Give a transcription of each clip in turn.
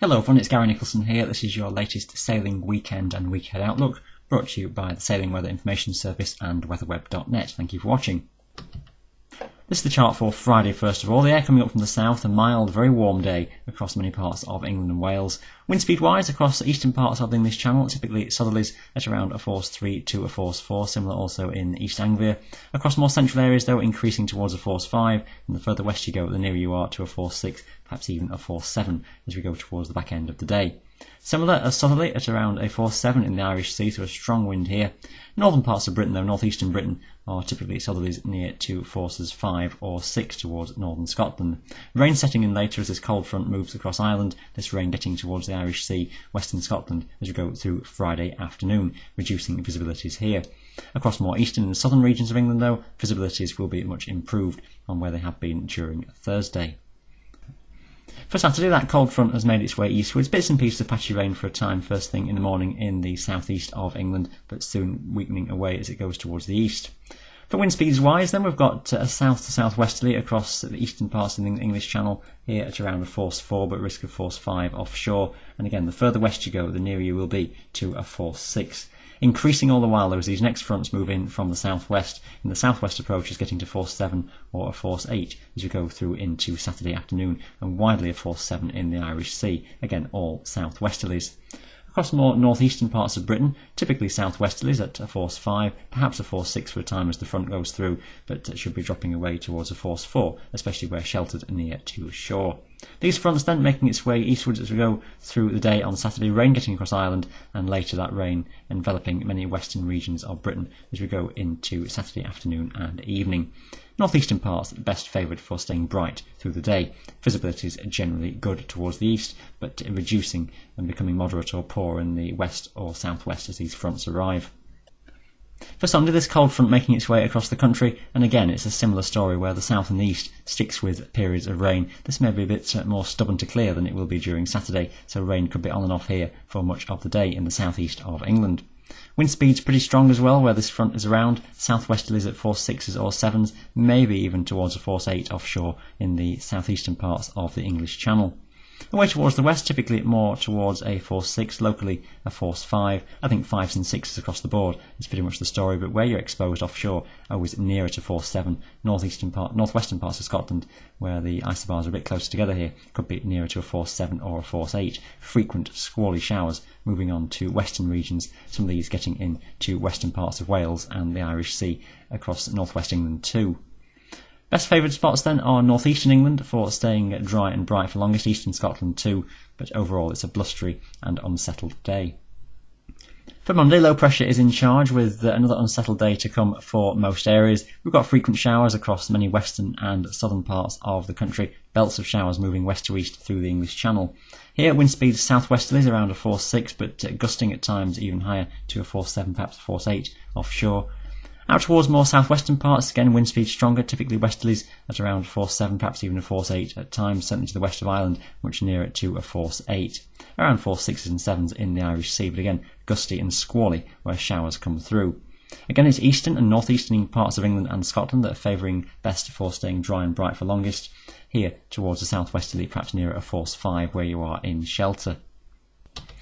Hello everyone, it's Gary Nicholson here. This is your latest sailing weekend and weekend outlook, brought to you by the Sailing Weather Information Service and weatherweb.net. Thank you for watching. This is the chart for Friday first of all. The air coming up from the south, a mild, very warm day across many parts of England and Wales. Wind speed wise across the eastern parts of the English Channel, typically southerlies at around a force 3 to a force 4, similar also in East Anglia. Across more central areas though, increasing towards a force 5, and the further west you go, the nearer you are to a force 6, perhaps even a force 7 as we go towards the back end of the day. Similar as southerly at around a force 7 in the Irish Sea, so a strong wind here. Northern parts of Britain though, northeastern Britain, are typically southerlies near to forces 5 or 6 towards northern Scotland. Rain setting in later as this cold front moves across Ireland, this rain getting towards the Irish Sea, western Scotland as we go through Friday afternoon, reducing visibilities here. Across more eastern and southern regions of England though, visibilities will be much improved on where they have been during Thursday. For Saturday, that cold front has made its way eastwards. Bits and pieces of patchy rain for a time first thing in the morning in the southeast of England, but soon weakening away as it goes towards the east. For wind speeds wise, then we've got a south to southwesterly across the eastern parts of the English Channel, here at around a force 4, but risk of force 5 offshore. And again, the further west you go, the nearer you will be to a force 6. Increasing all the while though as these next fronts move in from the southwest, and the southwest approach is getting to force 7 or a force 8 as we go through into Saturday afternoon, and widely a force 7 in the Irish Sea, again all southwesterlies. Across more northeastern parts of Britain, typically southwesterlies at a force 5, perhaps a force 6 for a time as the front goes through, but it should be dropping away towards a force 4, especially where sheltered near to shore. These fronts then making its way eastwards as we go through the day on Saturday, rain getting across Ireland, and later that rain enveloping many western regions of Britain as we go into Saturday afternoon and evening. Northeastern parts best favoured for staying bright through the day. Visibility is generally good towards the east, but reducing and becoming moderate or poor in the west or southwest as these fronts arrive. For Sunday, this cold front making its way across the country, and again it's a similar story where the south and the east sticks with periods of rain. This may be a bit more stubborn to clear than it will be during Saturday, so rain could be on and off here for much of the day in the southeast of England. Wind speed's pretty strong as well where this front is around, southwesterlies at force 6s or 7s, maybe even towards a force 8 offshore in the southeastern parts of the English Channel. Away towards the west, typically more towards a force 6, locally a force 5. I think 5s and 6s across the board is pretty much the story, but where you're exposed offshore, always nearer to force 7. Northwestern parts of Scotland, where the isobars are a bit closer together here, could be nearer to a force 7 or a force 8. Frequent squally showers moving on to western regions, some of these getting into western parts of Wales and the Irish Sea across northwest England too. Best favoured spots then are northeastern England for staying dry and bright for longest, eastern Scotland too, but overall it's a blustery and unsettled day. For Monday, low pressure is in charge with another unsettled day to come for most areas. We've got frequent showers across many western and southern parts of the country, belts of showers moving west to east through the English Channel. Here, wind speeds southwesterlies around a force 6, but gusting at times even higher to a force 7, perhaps a force 8 offshore. Out towards more southwestern parts, again wind speed stronger, typically westerlies at around force 7, perhaps even a force 8 at times, certainly to the west of Ireland, much nearer to a force 8. Around force 6s and 7s in the Irish Sea, but again gusty and squally where showers come through. Again, it's eastern and northeastern parts of England and Scotland that are favouring best for staying dry and bright for longest. Here towards the southwesterly, perhaps nearer a force 5 where you are in shelter.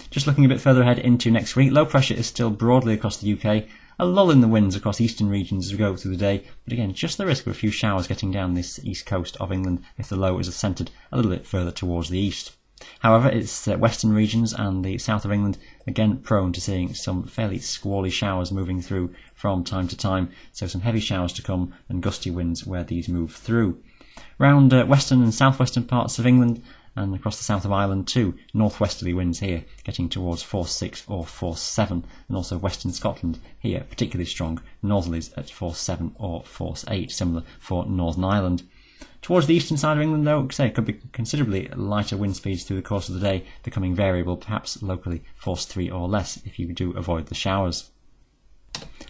Just looking a bit further ahead into next week, low pressure is still broadly across the UK. A lull in the winds across eastern regions as we go through the day, but again, just the risk of a few showers getting down this east coast of England if the low is centred a little bit further towards the east. However, it's western regions and the south of England, again prone to seeing some fairly squally showers moving through from time to time, so some heavy showers to come and gusty winds where these move through. Round western and southwestern parts of England, and across the south of Ireland too, northwesterly winds here getting towards force 6 or force 7, and also western Scotland here particularly strong, northerlies at force 7 or force 8, similar for Northern Ireland. Towards the eastern side of England though, it could be considerably lighter wind speeds through the course of the day, becoming variable, perhaps locally force 3 or less if you do avoid the showers.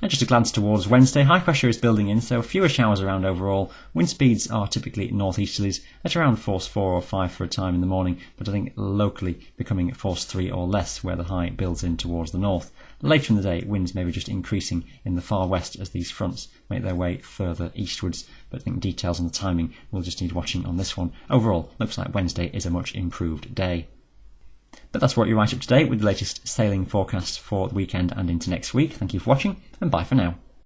And just a glance towards Wednesday, high pressure is building in, so fewer showers around overall. Wind speeds are typically northeasterlies at around force 4 or 5 for a time in the morning, but I think locally becoming force 3 or less where the high builds in towards the north. Later in the day, winds may be just increasing in the far west as these fronts make their way further eastwards, but I think details on the timing will just need watching on this one. Overall, looks like Wednesday is a much improved day. But that's what you write up today with the latest sailing forecasts for the weekend and into next week. Thank you for watching, and bye for now.